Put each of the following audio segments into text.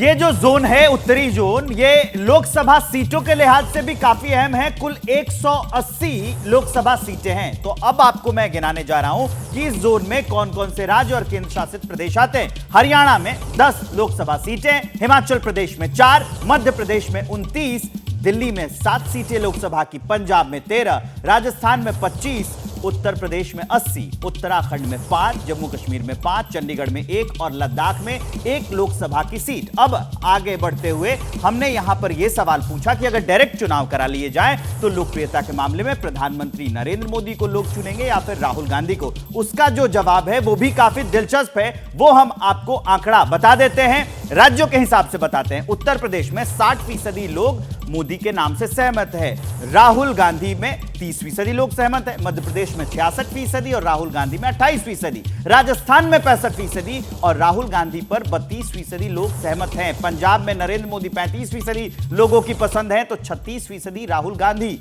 ये जो जोन है उत्तरी जोन, ये लोकसभा सीटों के लिहाज से भी काफी अहम है। कुल 180 लोकसभा सीटें हैं। तो अब आपको मैं गिनाने जा रहा हूं कि इस जोन में कौन कौन से राज्य और केंद्र शासित प्रदेश आते हैं। हरियाणा में 10 लोकसभा सीटें, हिमाचल प्रदेश में 4, मध्य प्रदेश में 29, दिल्ली में 7 सीटें लोकसभा की, पंजाब में 13, राजस्थान में 25, उत्तर प्रदेश में 80, उत्तराखंड में 5, जम्मू कश्मीर में 5, चंडीगढ़ में 1 और लद्दाख में 1 लोकसभा की सीट। अब आगे बढ़ते हुए हमने यहां पर यह सवाल पूछा कि अगर डायरेक्ट चुनाव करा लिए जाए तो लोकप्रियता के मामले में प्रधानमंत्री नरेंद्र मोदी को लोग चुनेंगे या फिर राहुल गांधी को। उसका जो जवाब है वो भी काफी दिलचस्प है, वो हम आपको आंकड़ा बता देते हैं, राज्यों के हिसाब से बताते हैं। उत्तर प्रदेश में 60% लोग मोदी के नाम से सहमत है, राहुल गांधी में 30% लोग सहमत है, मध्य प्रदेश में 66% और राहुल गांधी में 28%, राजस्थान में 65% और राहुल गांधी पर 32% लोग सहमत हैं, पंजाब में नरेंद्र मोदी 35% लोगों की पसंद है तो 36% राहुल गांधी,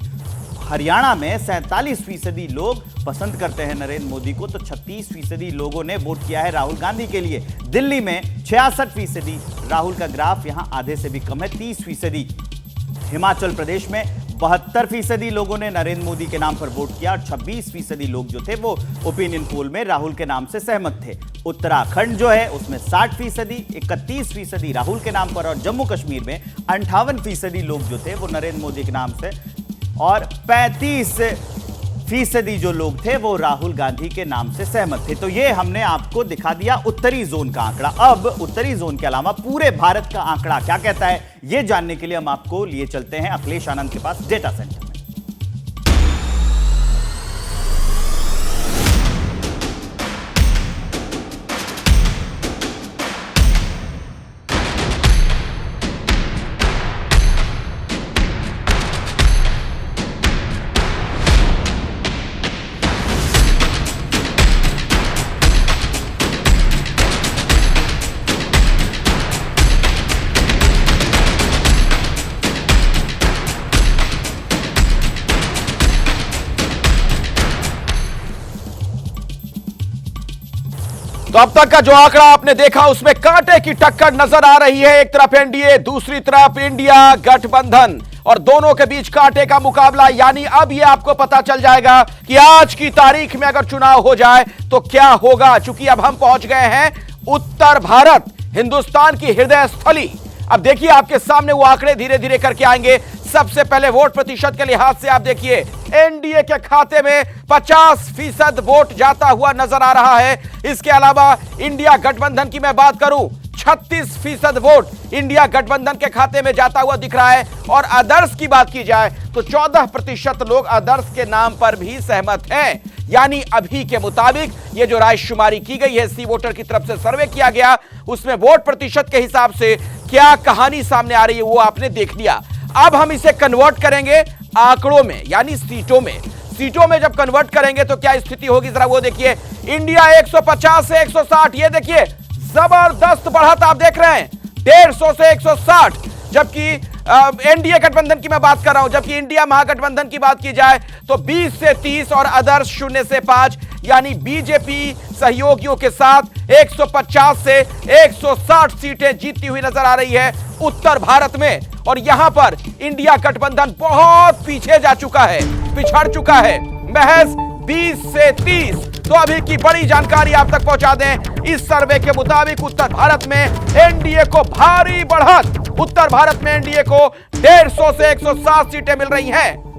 हरियाणा में 47% लोग पसंद करते हैं नरेंद्र मोदी को तो 36% लोगों ने वोट किया है राहुल गांधी के लिए, दिल्ली में 66%, राहुल का ग्राफ यहां आधे से भी कम है 30%, हिमाचल प्रदेश में 72% लोगों ने नरेंद्र मोदी के नाम पर वोट किया और 26% लोग जो थे वो ओपिनियन पोल में राहुल के नाम से सहमत थे। उत्तराखंड जो है उसमें 60%, 31% राहुल के नाम पर और जम्मू कश्मीर में 58% लोग जो थे वो नरेंद्र मोदी के नाम से और 35% जो लोग थे वो राहुल गांधी के नाम से सहमत थे। तो ये हमने आपको दिखा दिया उत्तरी जोन का आंकड़ा। अब उत्तरी जोन के अलावा पूरे भारत का आंकड़ा क्या कहता है, ये जानने के लिए हम आपको लिए चलते हैं अखिलेश आनंद के पास डेटा सेंटर में। तो अब तक का जो आंकड़ा आपने देखा उसमें कांटे की टक्कर नजर आ रही है। एक तरफ एनडीए, दूसरी तरफ इंडिया गठबंधन और दोनों के बीच कांटे का मुकाबला। यानी अब यह आपको पता चल जाएगा कि आज की तारीख में अगर चुनाव हो जाए तो क्या होगा। चूंकि अब हम पहुंच गए हैं उत्तर भारत, हिंदुस्तान की हृदय स्थली। अब देखिए आपके सामने वो आंकड़े धीरे धीरे करके आएंगे। सबसे पहले वोट प्रतिशत के लिहाज से आप देखिए एनडीए के खाते में 50% वोट जाता हुआ नजर आ रहा है। इसके अलावा इंडिया गठबंधन की मैं बात करूं 36% वोट इंडिया गठबंधन के खाते में जाता हुआ दिख रहा है। और अदर्स की बात की जाए तो 14% लोग अदर्स के नाम पर भी सहमत हैं। यानी अभी के मुताबिक ये जो रायशुमारी की गई है, सी वोटर की तरफ से सर्वे किया गया, उसमें वोट प्रतिशत के हिसाब से क्या कहानी सामने आ रही है वो आपने देख लिया। अब हम इसे कन्वर्ट करेंगे आंकड़ों में, यानी सीटों में। सीटों में जब कन्वर्ट करेंगे तो क्या स्थिति होगी जरा वो देखिए। इंडिया 150 से 160, ये देखिए जबरदस्त बढ़त आप देख रहे हैं, 150 से 160। जबकि एनडीए गठबंधन की मैं बात कर रहा हूं, जबकि इंडिया महागठबंधन की बात की जाए तो 20 से 30 और अदर्स 0 से 5, यानी बीजेपी सहयोगियों के साथ 150 से 160 सीटें जीतती हुई नजर आ रही है उत्तर भारत में। और यहां पर इंडिया गठबंधन बहुत पीछे जा चुका है, पिछड़ चुका है, महज 20 से 30। तो अभी की बड़ी जानकारी आप तक पहुंचा दें। इस सर्वे के मुताबिक उत्तर भारत में एनडीए को भारी बढ़त, उत्तर भारत में एनडीए को 150 से 160 सीटें मिल रही हैं।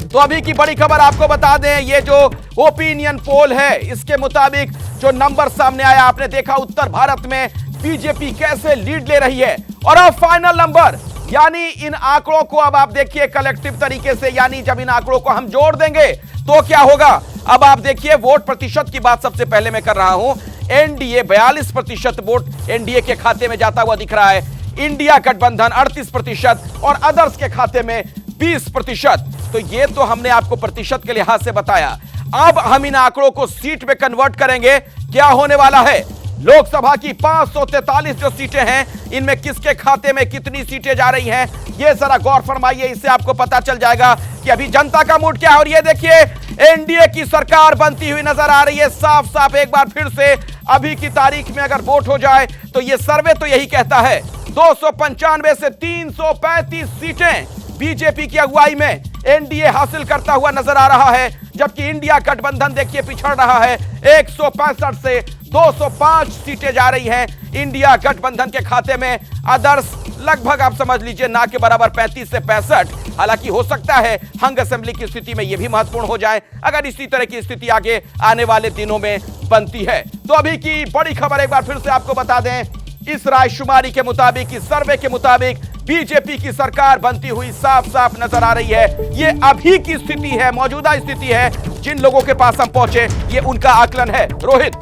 तो अभी की बड़ी खबर आपको बता दें, ये जो ओपिनियन पोल है इसके मुताबिक जो नंबर सामने आया, आपने देखा उत्तर भारत में बीजेपी कैसे लीड ले रही है। और अब फाइनल नंबर, यानी इन आंकड़ों को अब आप देखिए कलेक्टिव तरीके से, यानी जब इन आंकड़ों को हम जोड़ देंगे तो क्या होगा। अब आप देखिए वोट प्रतिशत की बात सबसे पहले मैं कर रहा हूं। एनडीए 42% वोट एनडीए के खाते में जाता हुआ दिख रहा है, इंडिया गठबंधन 38% और अदर्स के खाते में 20%। तो ये तो हमने आपको प्रतिशत के लिहाज से बताया। अब हम इन आंकड़ों को सीट में कन्वर्ट करेंगे, क्या होने वाला है। लोकसभा की 543 जो सीटें हैं, इनमें किसके खाते में कितनी सीटें जा रही हैं, ये जरा गौर फरमाइए। इससे आपको पता चल जाएगा कि अभी जनता का मूड क्या है। और ये देखिए, एनडीए की सरकार बनती हुई नजर आ रही है। साफ साफ एक बार फिर से अभी की तारीख में अगर वोट हो जाए तो ये सर्वे तो यही कहता है, 295 से 335 सीटें बीजेपी की अगुवाई में एनडीए हासिल करता हुआ नजर आ रहा है, जबकि इंडिया गठबंधन देखिए पिछड़ रहा है। 165 से 205 सीटें जा रही हैं इंडिया गठबंधन के खाते में। अदर्स लगभग आप समझ लीजिए ना के बराबर 35 से 65। हालांकि हो सकता है हंग असेंबली की स्थिति में यह भी महत्वपूर्ण हो जाए अगर इसी तरह की स्थिति आगे आने वाले दिनों में बनती है। तो अभी की बड़ी खबर एक बार फिर से आपको बता दें, इस रायशुमारी के मुताबिक, इस सर्वे के मुताबिक बीजेपी की सरकार बनती हुई साफ साफ नजर आ रही है। ये अभी की स्थिति है, मौजूदा स्थिति है। जिन लोगों के पास हम पहुंचे, ये उनका आकलन है। रोहित।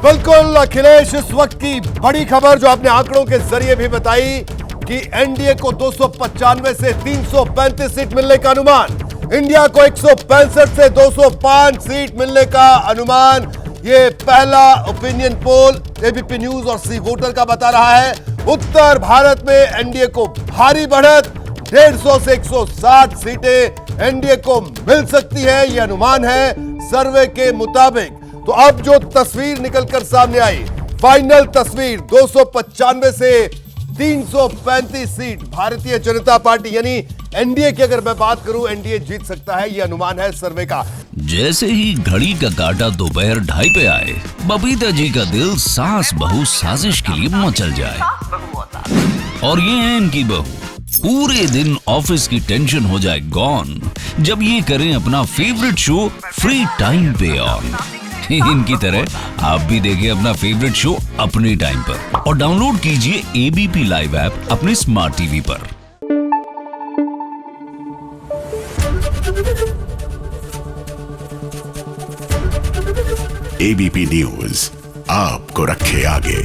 बिल्कुल अखिलेश, इस वक्त की बड़ी खबर जो आपने आंकड़ों के जरिए भी बताई कि एनडीए को 295 से 335 सीट मिलने का अनुमान, इंडिया को 165 से 205 सीट मिलने का अनुमान। ये पहला ओपिनियन पोल एबीपी न्यूज और सी वोटर का बता रहा है। उत्तर भारत में एनडीए को भारी बढ़त, 150 से 160 सीटें एनडीए को मिल सकती है, यह अनुमान है सर्वे के मुताबिक। तो अब जो तस्वीर निकलकर सामने आई, फाइनल तस्वीर 295 से 335 सीट भारतीय जनता पार्टी यानी एनडीए की अगर मैं बात करूं, एनडीए जीत सकता है, यह अनुमान है सर्वे का। जैसे ही घड़ी का काटा दोपहर 2:30 पे आए, बबीता जी का दिल सास बहू साजिश के लिए मचल जाए। और ये है इनकी बहू, पूरे दिन ऑफिस की टेंशन हो जाए गॉन जब ये करें अपना फेवरेट शो फ्री टाइम पे ऑन। इनकी तरह आप भी देखें अपना फेवरेट शो अपने टाइम पर और डाउनलोड कीजिए एबीपी लाइव ऐप अपने स्मार्ट टीवी पर। एबीपी न्यूज आपको रखे आगे।